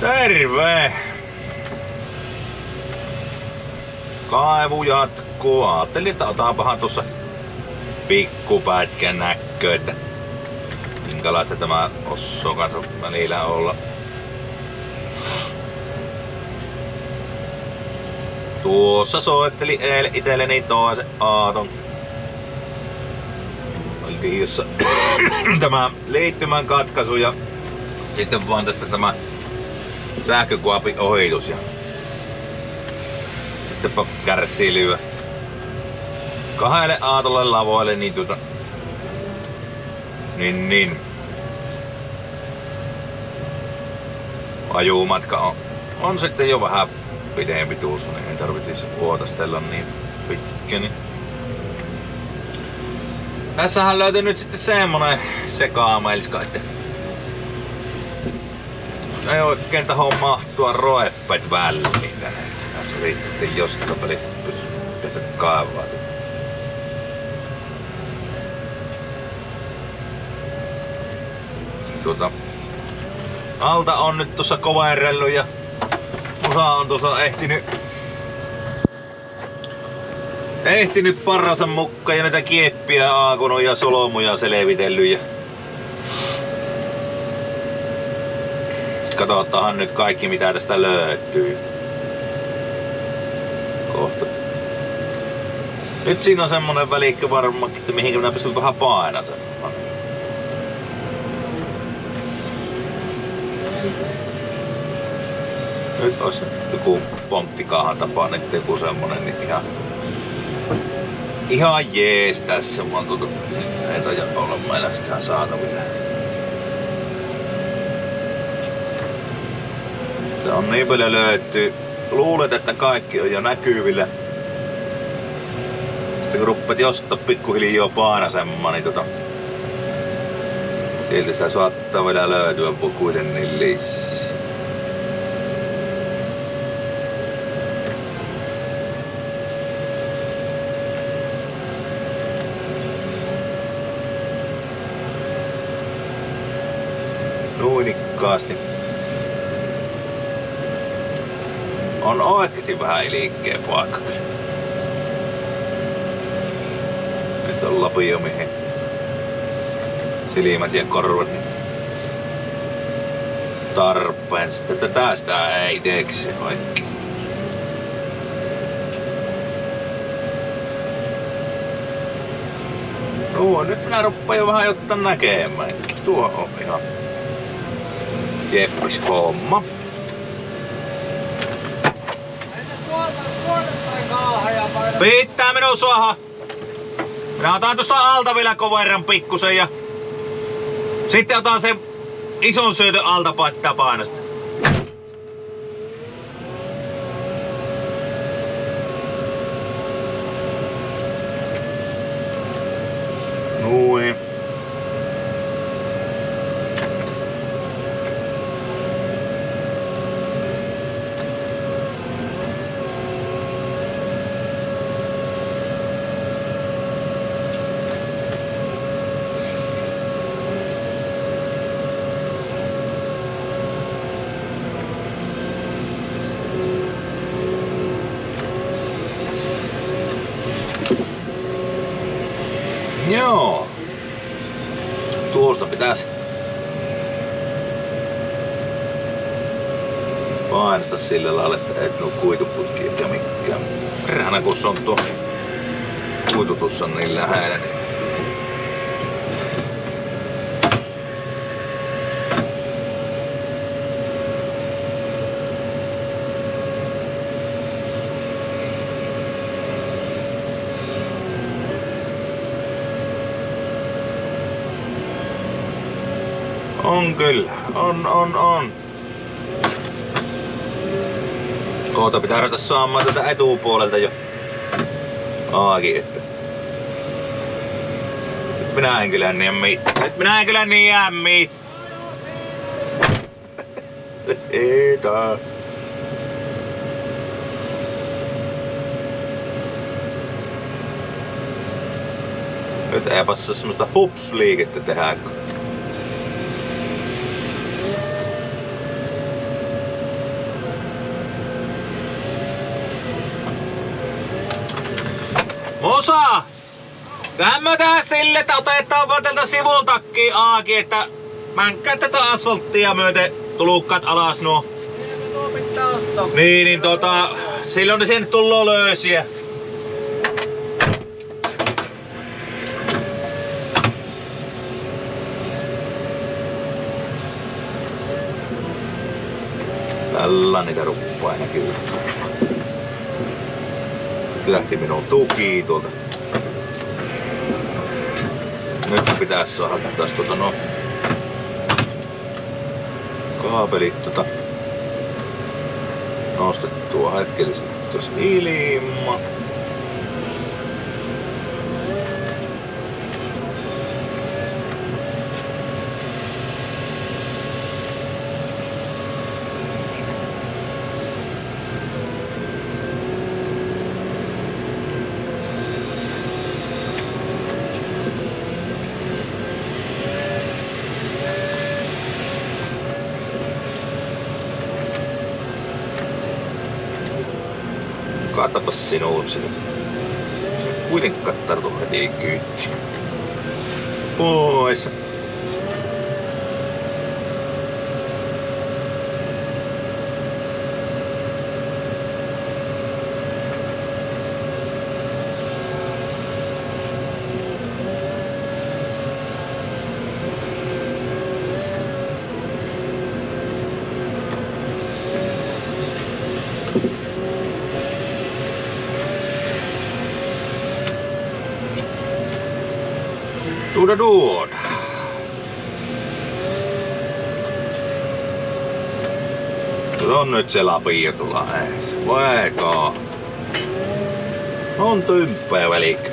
Terve! Kaivu jatkuu. Ajattelin, että otaanpahan tuossa pikkupätkän näkkö, että minkälaista tämä Osso kanssa välillä olla. Tuossa soitteli eilen itselleni toisen aaton. Oltiin jossa tämä liittymän katkaisu ja sitten vaan tästä tämä sähkökuopin ohitus ja sittenpä kärsiilyä. Kahdelle aatolle lavoille niin ajumatka on sitten jo vähän pidempi tuossa, niin ei tarvitsisi vuotastella niin pitkä. Niin. Tässähän löytyy nyt sitten semmonen sekaamelska, että ei oikein taho mahtua roeppet väliin tänne. Tässä yritettiin jostain välistä päästä kaivaa. Alta on nyt tuossa koverrellut ja Musa on tuossa ehtinyt parransa mukaan ja näitä kieppiä aakunut ja solmuja selvitellyt ja katsotaan nyt kaikki mitä tästä löytyy. Kohta. Nyt siinä on semmonen välikkö varmaankin, että mihinkä minä pystyn vähän painaa sen. Nyt olisi joku ponttikahan tapaan, että joku semmonen niin ihan jees tässä. Mä oon ei taida olla meillä sitä saatavilla. Se on niin paljon löytyy. Luulet, että kaikki on jo näkyvillä. Sitten kun ruppeet jostain pikkuhiljaa painasemaan, niin silti sitä saattaa vielä löytyä kuitenkin lisää. Nuinikkaasti. On oikeesti vähän liikkeen paikka. Nyt on lapio mihin silmät ja korvat niin tarpeen. Sitten tästä ei iteksi oikein. Nyt minä ruppaan jo vähän jotta näkemään. Tuo on ihan jeppis homma. Pitää minun suoha. Minä otan tuosta alta vielä koverran pikkusen ja sitten otan sen ison syötön alta painasta. Noin. Joo. Tuosta pitäisi painasta sillä lailla, että et nuo kuituputki eikä mikään. Perhana kun se on tuo kuitutus on niin lähellä, niin on kyllä, on. Kohta pitää ruveta saamaan tätä etupuolelta jo aakin, että nyt minä en kyllä niin jämmi. Siitä. Nyt ei passa semmoista hups-liikettä tehdä. Mosa! Tähän mä tehdään sille, että otetaan vaan tältä sivultakkiin Aaki, että mänkää tätä asfalttia myöten tulukkaat alas nuo. Tuo pitää ottaa. Niin silloin ne sinne tulloo löysiä. Tällä niitä ruppaa näkyy. Nyt lähti minun tuki tuolta. Nyt pitäis saada taas kaapelit nostettua hetkellisesti tuossa ilma. Katapas sinuun sitä. Se kuitenkaan tartu heti kyyttiin. Pois. Tuoda. On nyt se lapio tulla äänessä. Vaikka. On tymppää välikkä.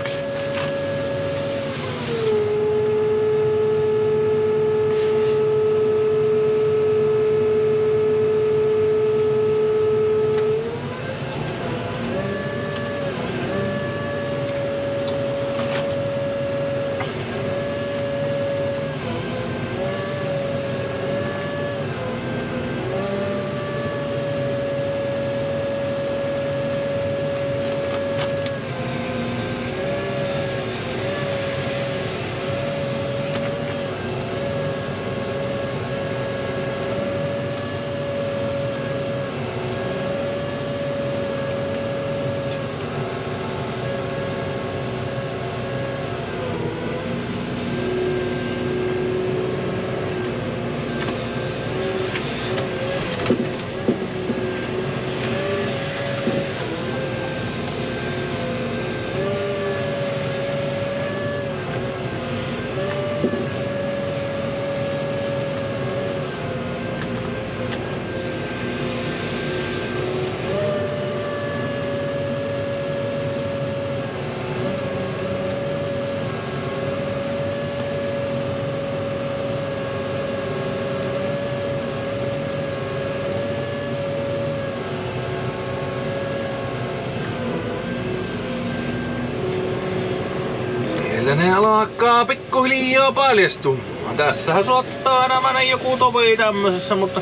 Ne alkaa pikkuhiljaa paljastumaan. Tässähän suottaa aina mennä joku tovi tämmösessä, mutta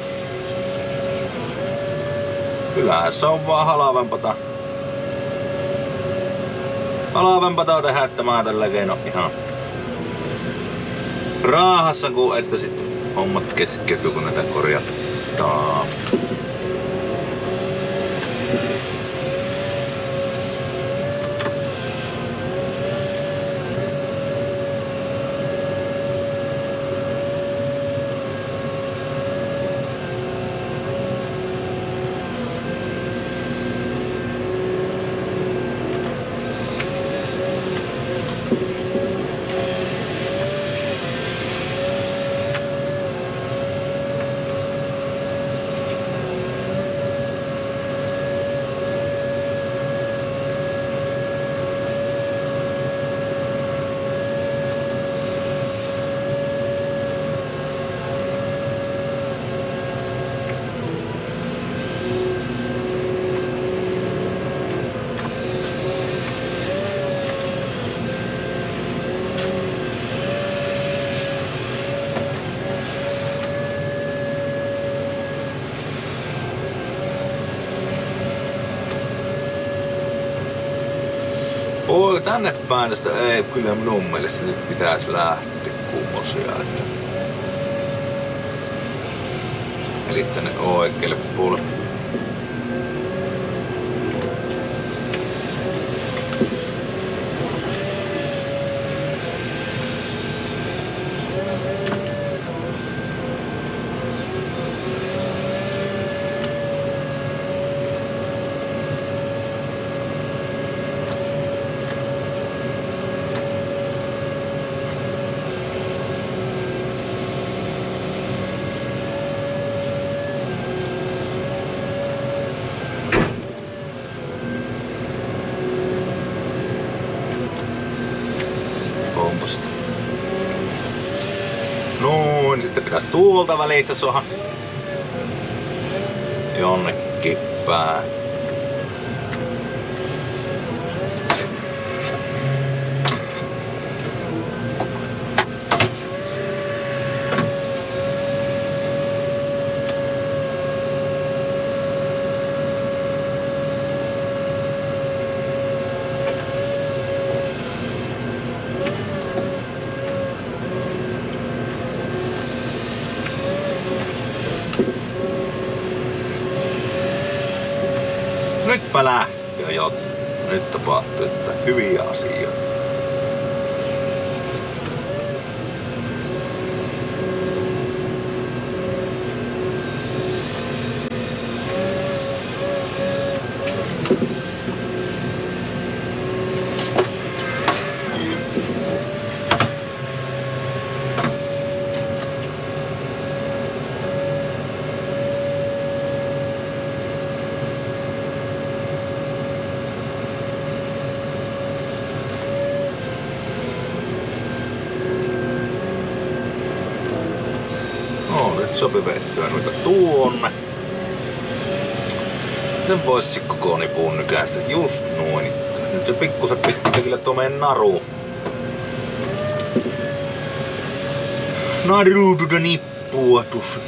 kyllähän se on vaan halvempaa tehdä tämä tällä keino ihan raahassa, kun että sitten hommat keskeytyy, kun näitä korjataan. tänne päin tästä ei kyllä minun mielestä nyt pitäisi lähteä kummosia. Eli tänne oikealle puolelle. Noin, sitten pitäisi tuolta välistä saada jonnekin päin. Nytpä lähtee jo. Nyt tapahtuu hyviä asioita. Nyt sopi vettyä noita tuonne. Sen voisi koko nipuun nykäistä just noin. Nyt se pikkusen pitää kyllä tuo meidän naru. Naru tuota nippua tuossa.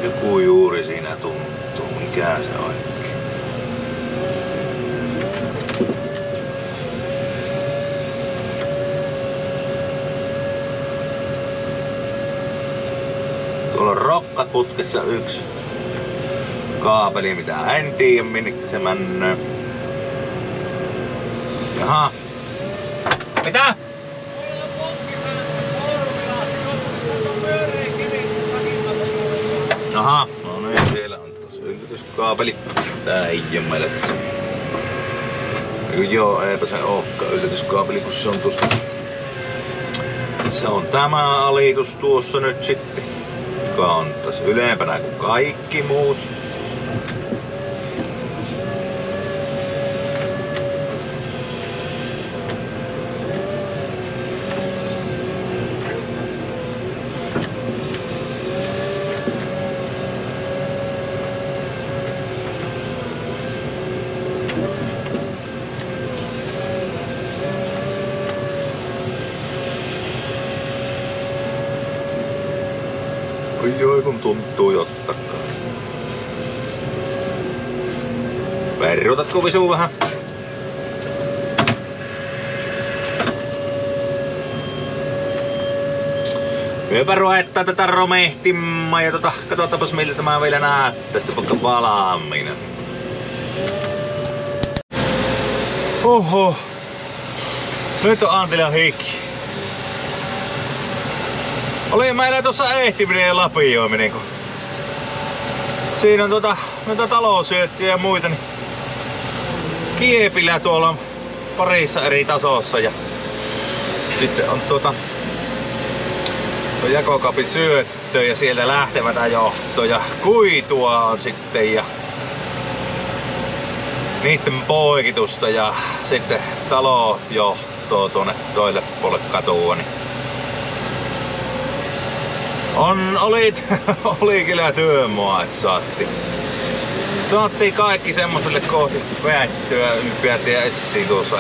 Joku juuri siinä tuntuu, mikä se oikein. Tuolla on rokkat putkessa yksi kaapeli, mitä en tiedä minne se mennään. Jaha. Mitä? Aha, no niin, siellä on taas yllätyskaapeli. Tää ei jemmele. Joo, eipä se ookaan yllätyskaapeli, kun se on tuosta. Se on tämä alitus tuossa nyt sitten. Joka on tässä ylempänä kuin kaikki muut. Oi kun tuntuu jottakaan. Verrutatko Visu vähän? Myöpä ruettaa tätä romehtimaa ja katsotaanpas miltä tämä vielä näyttää sitten vaikka valmiina. Oho. Nyt on Antilan hiki. Oli meillä tuossa ehtiminen ja lapioiminen, kun siinä on noita talosyöttiä ja muita, niin kiepillä tuolla on parissa eri tasossa ja sitten on tuo jakokaapin syöttö ja sieltä lähtevätä johto ja kuitua on sitten ja niitten poikitusta ja sitten talojohtoa tuonne toille puolelle katua. Niin oli kyllä työmaa, että saattiin kaikki semmoselle kohti väettyä ympiätiä essiin tuossa.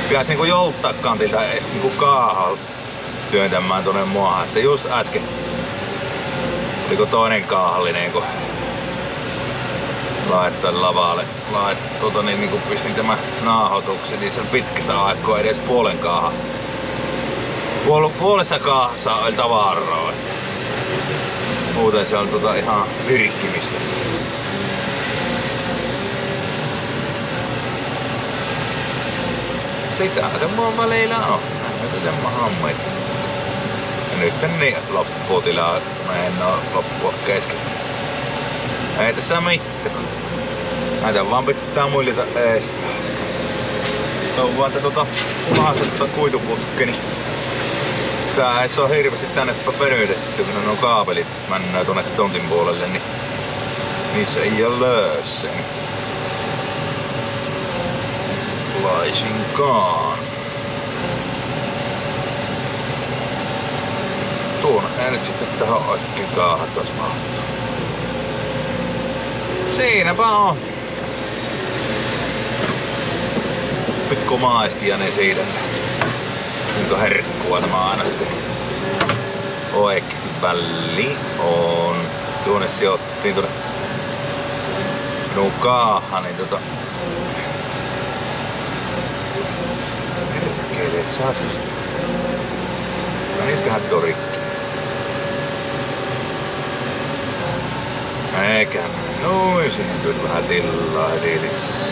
pitäis niinku jouttaa kantilta edes niinku kaahalla työntämään tonne maahan. Että just äsken oliko toinen kaahallinen, kun laittaa lavalle. Niin pistin tämän naahotuksen, niin sen pitkästä aikaa edes puolen kaahan. Puolessa kaahassa oli tavaraa. Muuten se on ihan virkkimistä. Sitä se mua välillä on. Näin se semmoinen homma. Ja nyt niin loppuu tilaa, kun en oo loppua kesken. Ei tässä mitään. Näitä vaan pitää muillita estää. Toivon, että punaisesta kuituputki, niin tää ei oo hirveesti tänne venytetty, kun nuo kaapelit mennään tonne tontin puolelle, niin niissä ei oo löösseen. Laisinkaan. Tuon ei nyt sitten tähän oikein kaahatas mahtuu. Siinäpä on. Pikku maistiainen siitä, kuinka herkkua tämä aina sitten oikeesti väliin on. Tuonne sijoittiin tuonne minun kaahan, niin herkkeelle sasusta. Menisköhän torikki? Eikä. Noin, siihen tuli vähän tilaa edilissä.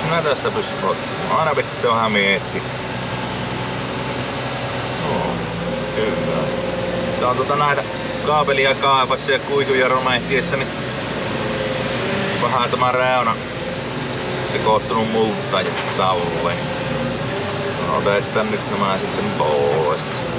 Mä tästä pystyn ottamaan. Aina pitää vähän miettiä. Kyllä. Se on näitä kaapelia kaapassa ja kuituja romehtiessa, niin vähän tämä reuna sekoittunut multa ja saveen. Otetaan nyt nämä sitten pois tästä.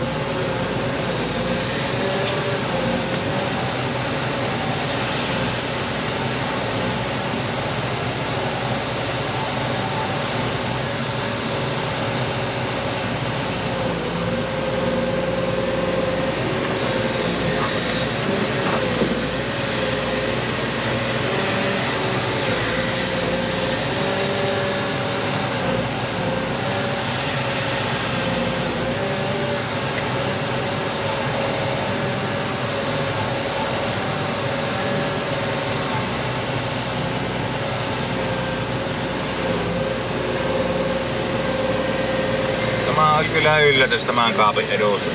Tämä oli kyllä yllätys tämän kaapin edusta.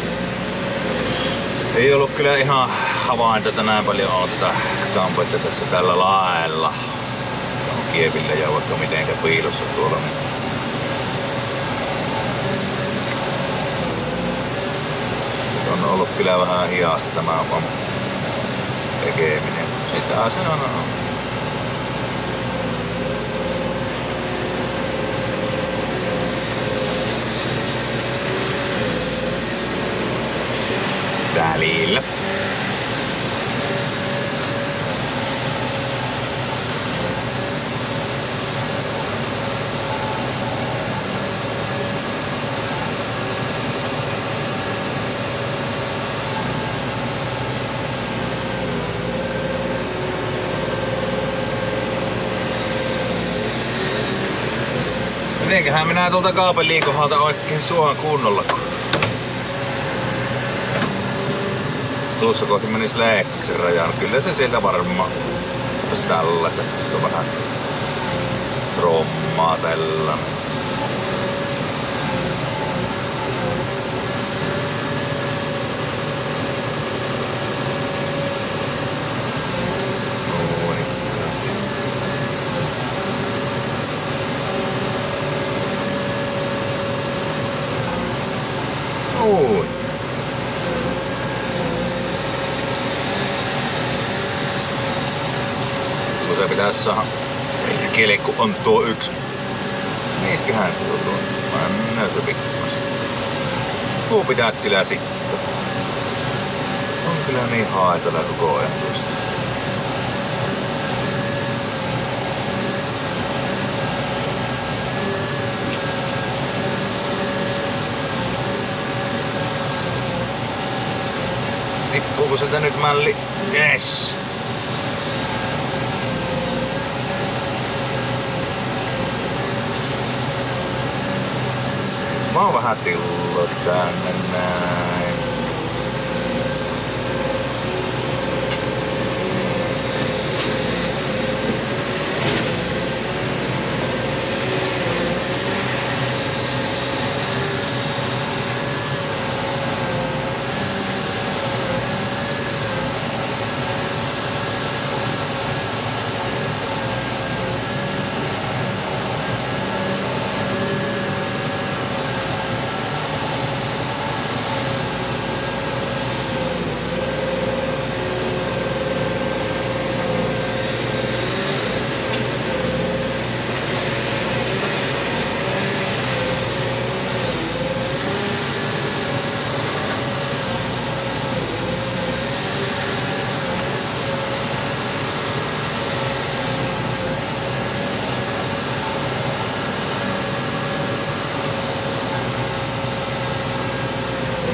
Ei ollut kyllä ihan havainto, että näin paljon on tätä kampetta tässä tällä lailla. On kievillä ja vaikka mitenkä piilossa tuolla. On ollut kyllä vähän hidasta tämä tekeminen. Sitä se on. Välillä. Mitenköhän minä tuolta kaapelin kohdalta oikein suohan kunnolla. Tuossa kohti menis Leekkiksen rajaan. Kyllä se sieltä varmaan jos tällä, että on vähän rommaa tällä. Noin. Tässä kelekko on tuo yksi. Miesköhän tuo? Mä en se pikkumas. Tuo pitäis kyllä sitten. On kyllä niin haetella koko ajan tuosta. Tippuuko sieltä nyt malli? Yes! Mä oon vähän tillo tänne näin.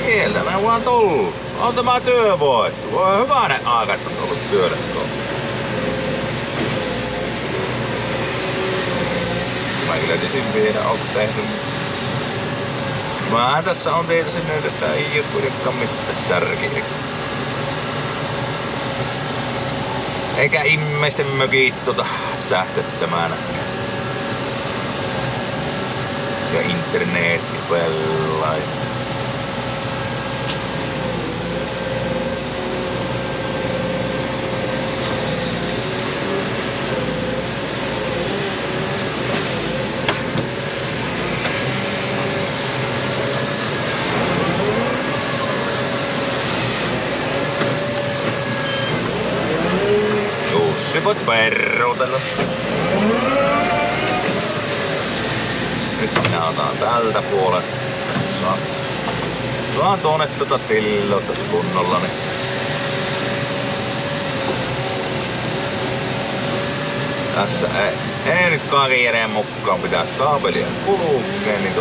Sieltä mä vaan tullut. On tämä työ voittu. Voi hyvänen aika, että on ollut työlle tuolla. Mä kyllä tisin vielä oon tehnyt. Mä tässä on tietysti nyt, että ei oo kuitenkaan mitään särkiä. Eikä ihmisten mökit sähköttömänä. Ja internetti pelaa. Jussi voit verrotella. Nyt minä otan tältä puolelta. Saan tuonne tillota kunnolla. Niin. Tässä ei nyt karjäreen mukaan pitäis kaapelia kulukea, niin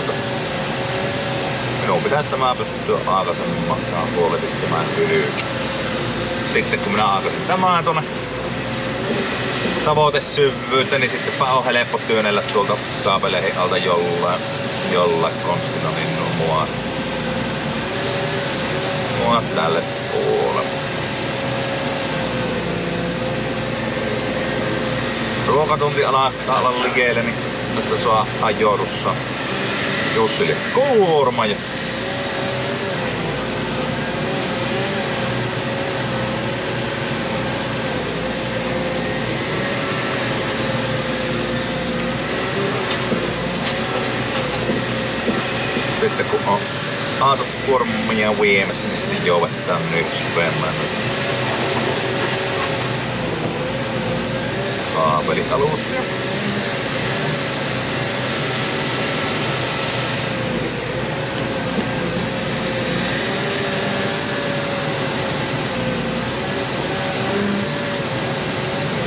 minun pitäis tämä pystyä aikaisemmin huolehtimaan yli. Sitten kun minä aikaisin tämän tuonne tavoitesyvyyttä, niin sittenpä on helppo työnnellä tuolta kaapeleihin alta jollain konstilla niin mua tälle puolelle. Ruokatunti alkaa olla ligeelle, niin tästä saa ajoidussa Jussille kuorma ja sitten kun on autot kuormia viemässä, niin sitten jouvettaa nyt syvemmän kaapelitalus.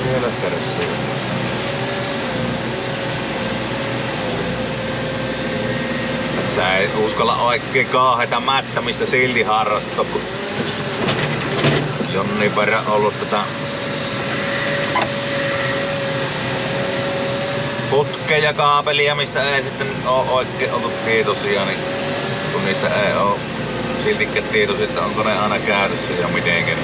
Vielä perässä. Sä ei uskalla oikein kaaheta mättämistä silti harrastaa, kun jonnin verran ollut putkeja ja kaapelia, mistä ei sitten oo oikein oltu tietoisia, niin kun niistä ei oo siltikään tietoisia, että onko ne aina käytössä ja mitenkin.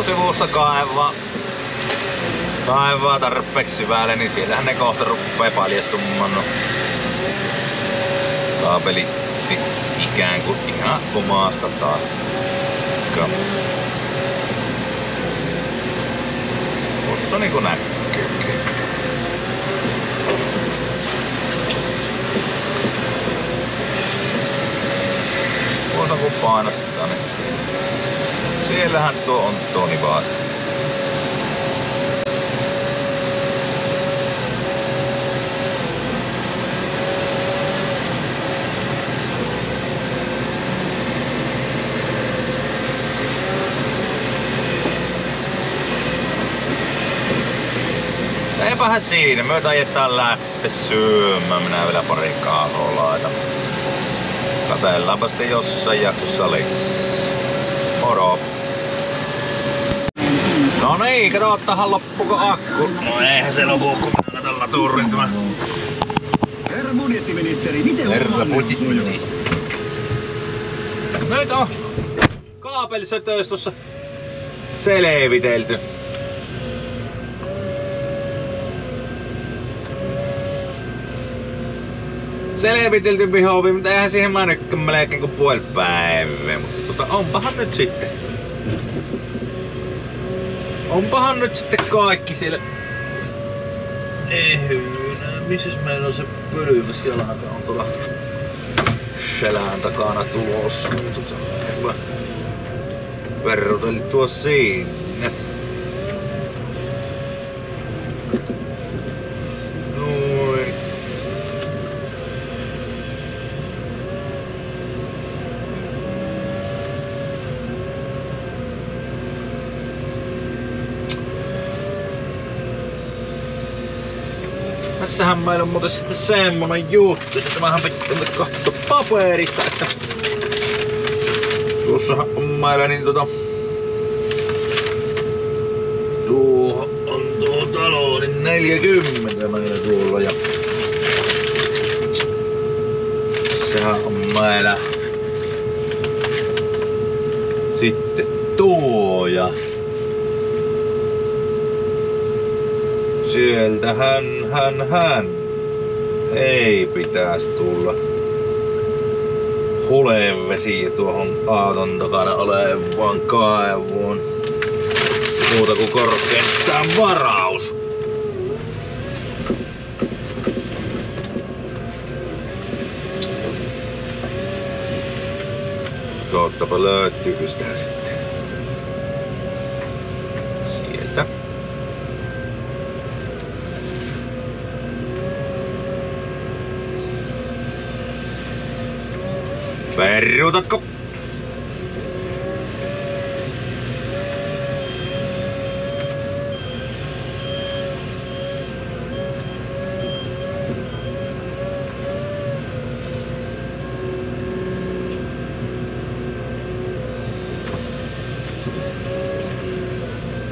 sivusta kaivaa tarpeeksi syvälle, niin siellähän ne kohta ruppee paljastumaan. No. Kaapeli ikään kuin ihan omasta taakka. Tossa niinku näkyykin. Tuossa kun painostetaan, niin siellähän tuo on Toni Vaasa. Eipähän siinä, me tajetaan lähteä syömään, minä vielä pari kahloa laitan. Katsellaanpa sitten jossain jaksossa lisää. Moro! No niin, katsotahan loppuko akku. No eihän se lopu, kun minä tällä turrin tämä. Herra budjettiministeri, miten Herra budjettiministeri. Nyt on kaapelisötöys tossa selvitelty. Selvitelty pihovi, mutta eihän siihen mennytkään melkein kuin puoli päivää, mutta onpahan nyt sitten. Onpahan nyt sitten kaikki siellä ehynä. Missäs meillä on se pölymäs jalanta on tuolla selän takana tulossa. Perruteltua sinne. Noin. Tässähän meillä on muuten sitten semmonen juttu, että tämähän pitää katsoa paperista, että tuossahan on meillä niin tuo on tuo talo niin 40 meillä tuolla ja sehän on meillä sitten tuo ja sieltä hän ei pitäisi tulla hulevesi tuohon auton takana olevaan kaivoon. Muuta kuin korkeintaan varaus. Tottapa löytyykö sitä sitten sieltä. Peruutatko?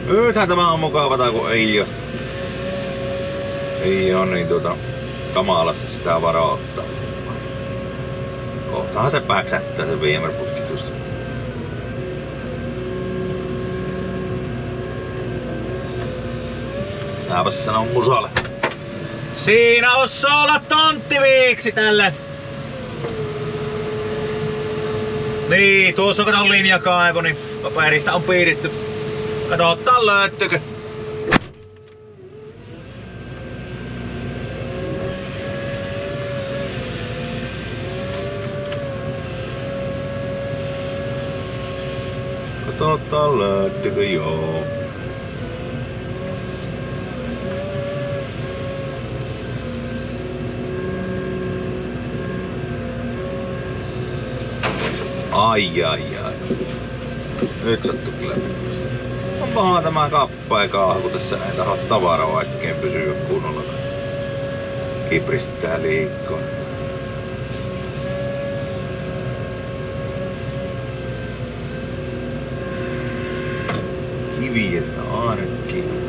Nythän tämä on mukavata, kun ei oo niin kamalasti sitä varoittaa. Kohtahan se päksättää se viemärputki tuosta. Nääpä se sanoo musalle. Siinä osaa olla tonttiviiksi tälle. Niin, tuossa kato linjakaivo, niin paperista on piirretty. Katsotaan löytyykö. Katsotaan löytyykö, joo. Ai. Nyt sattuu kyllä. Onpahan tämä kappaikaa, kun tässä ei taho tavaraa vaikkeen pysyy kunnolla. Kipristää liikkoon. Kiviä ainakin.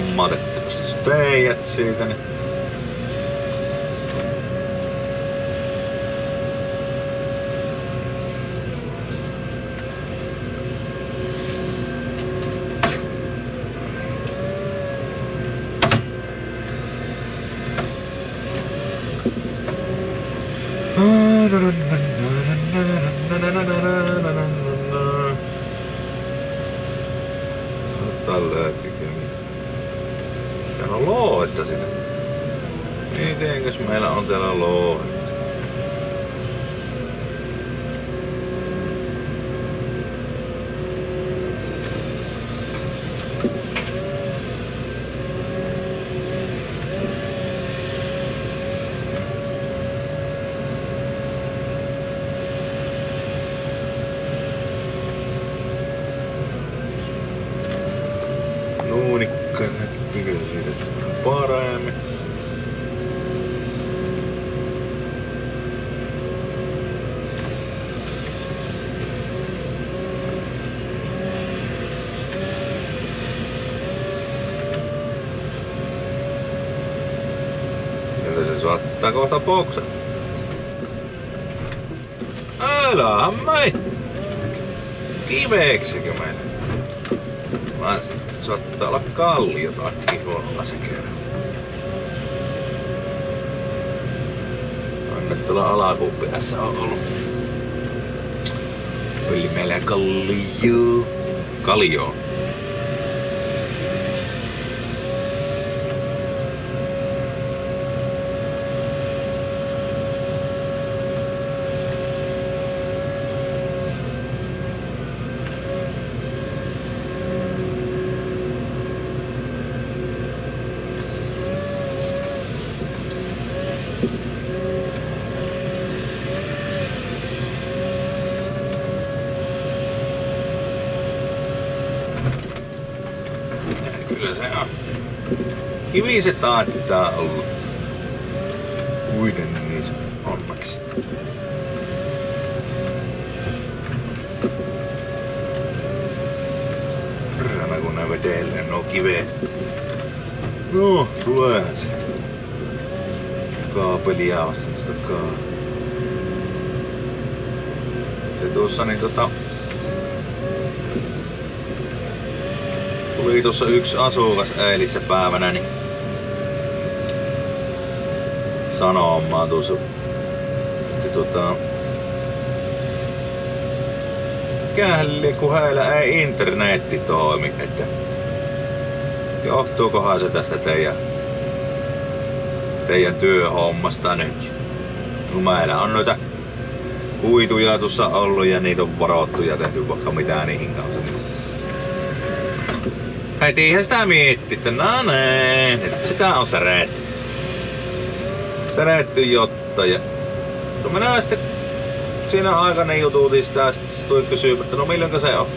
hommat, että jos teijät siitä, niin löytyykö täällä on louhetta sitä. Mitenkäs meillä on täällä louhetta? Nuunikka näkyykö siitä sitten paremmin? Kyllä se saattaa kohta boksaa. Älähän mei! Kiveeksikö meillä? Vaan saattaa olla kalliota kiholla se kerran. On nyt tuolla alakupeessa on ollut. Oli meillä kallio. Kaljo. Kyllä se on. Kivi se taitaa olla. Uiden niin onneksi. Rana kun ne vetelee nuo kiveet. No, tuleehan sieltä. Kaapelia vasta tuosta se tuossa niin tuli tuossa yksi asukas eilissä päivänä niin sanomaan tuossa, että mikähän kun heillä ei internetti toimi, että johtuukohan se tästä teidän työhommasta nyt. Kun meillä on noita kuituja tuossa ollut ja niitä on varottu ja tehty vaikka mitään niihin kanssa. Hetihän sitä mietti, että no nee, nyt sitä on säreetty. Säreetty jotta ja no minä sitten siinä aikana jututin sitä ja sitten se tuli kysyä, että no milloinka se on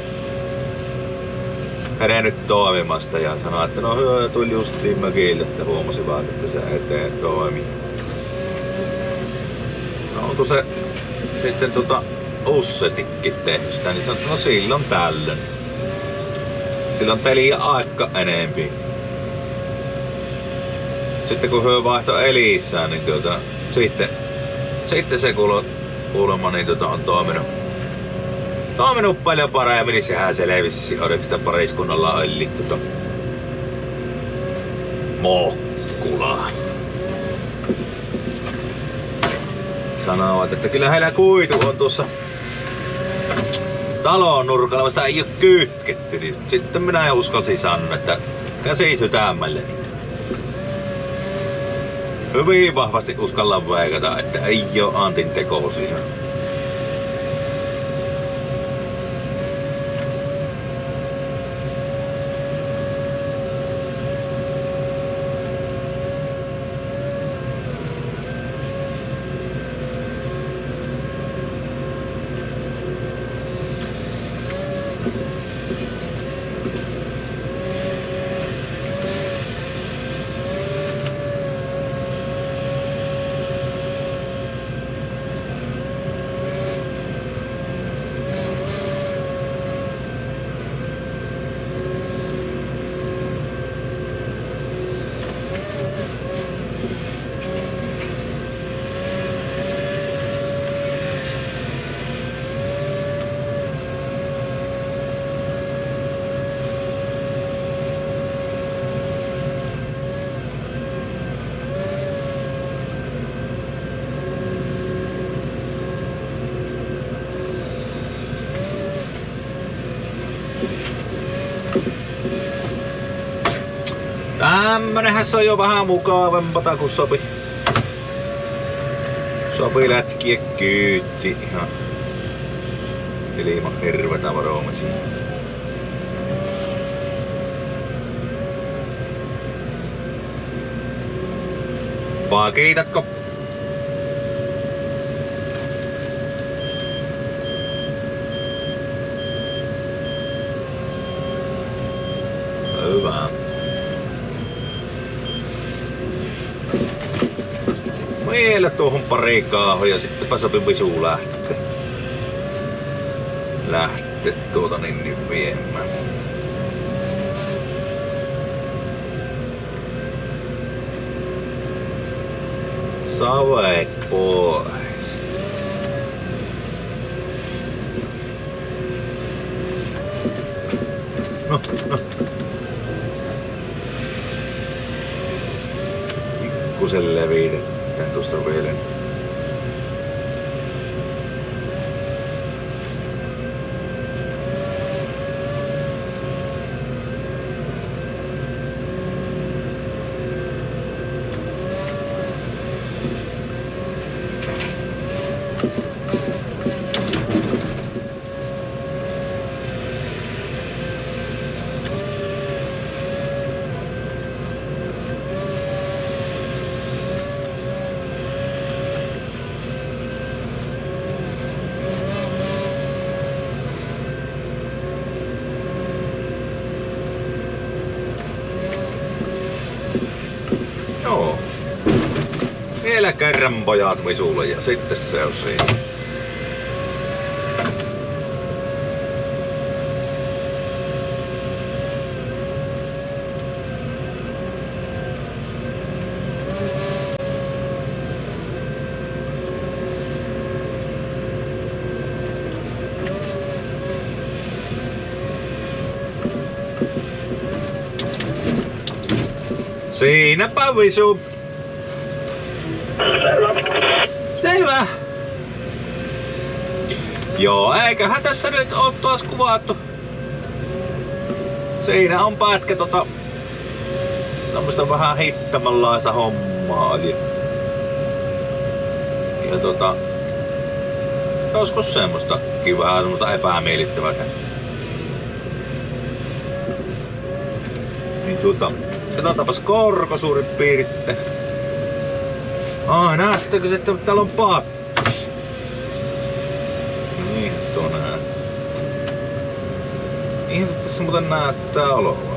herännyt toimimasta ja sanoi, että no hyö tuli justiin mökille, että huomasi vaan, että se eteen toimii. No onko se sitten useastikin tehnyt sitä, niin sanoi, että no silloin tällöin. Silloin teli aika enempi. Sitten kun hyö vaihtoi Elissään, niin sitten se kuulemma niin on toiminut paljon paremmin, niin sehän selvisi, oliko sitä pariskunnalla oli Mokkulaa. Sanovat, että kyllä heillä kuitu on tuossa talon nurkalla, vaan sitä ei oo kytketty, niin sitten minä uskalsin sanoa, että käsi sydämelleni. Hyvin vahvasti uskallan veikata, että ei oo Antin teko siihen. Tämmönenhän se on jo vähän mukavampata kun sopi lätkiä kyytti ihan ilman hirvetä varomisia. Pakitatko? Hyvä. Vielä tuohon pari kaahoja ja sittenpä sopi visu lähte tuota niin viemään. Savet pois. No. Pikkusen levitetään tuosta vielä. Joo. Vielä kerran pojat visulle ja sitten se on siinä. Siinäpä visu. Selvä. Joo, eiköhän tässä nyt oo taas kuvattu. Siinä on pätkä tämmöstä vähän hittamanlaista hommaa. Ja joskus semmoistakin vähän semmoista epämiellyttävää. Niin katsotaanpas korko suurin piirtein. Ai, näettekö se, että täällä on pakkas? No niin, tuo näet. Ihan tässä muuten näyttää olevan.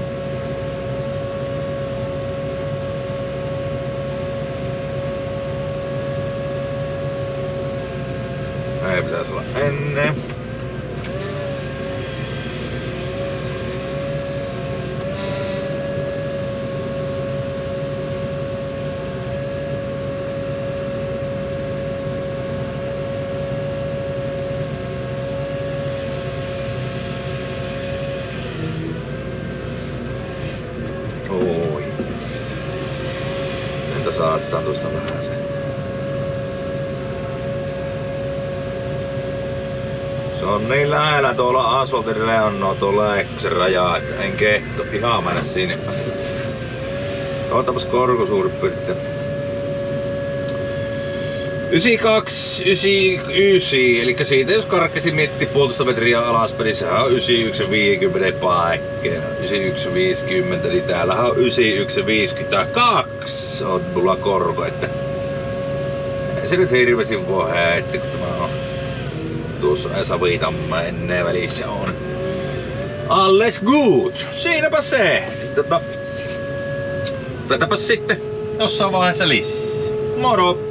Ei pitäisi olla ennen. Oi. Entä saattaa tuosta vähän sen. Se on niin lähellä tuolla asfaltin reunaa tuo Läikkösen raja, että en kehto ihan mennä sinne asti. Otapas korko suurin piirtein. 92, 99, eli siitä jos karkeasti miettii 1,5 metriä alaspäin, niin sehän on 91,50 paikkeena. 91,50, niin täällähän on 91,52 on mulla korko, että ei se nyt hirveesti voi heittää, kun tämä on tuossa Esa-Viitamäen välissä on. Alles good! Siinäpä se! Otetaanpas sitten jossain vaiheessa lisää. Moro!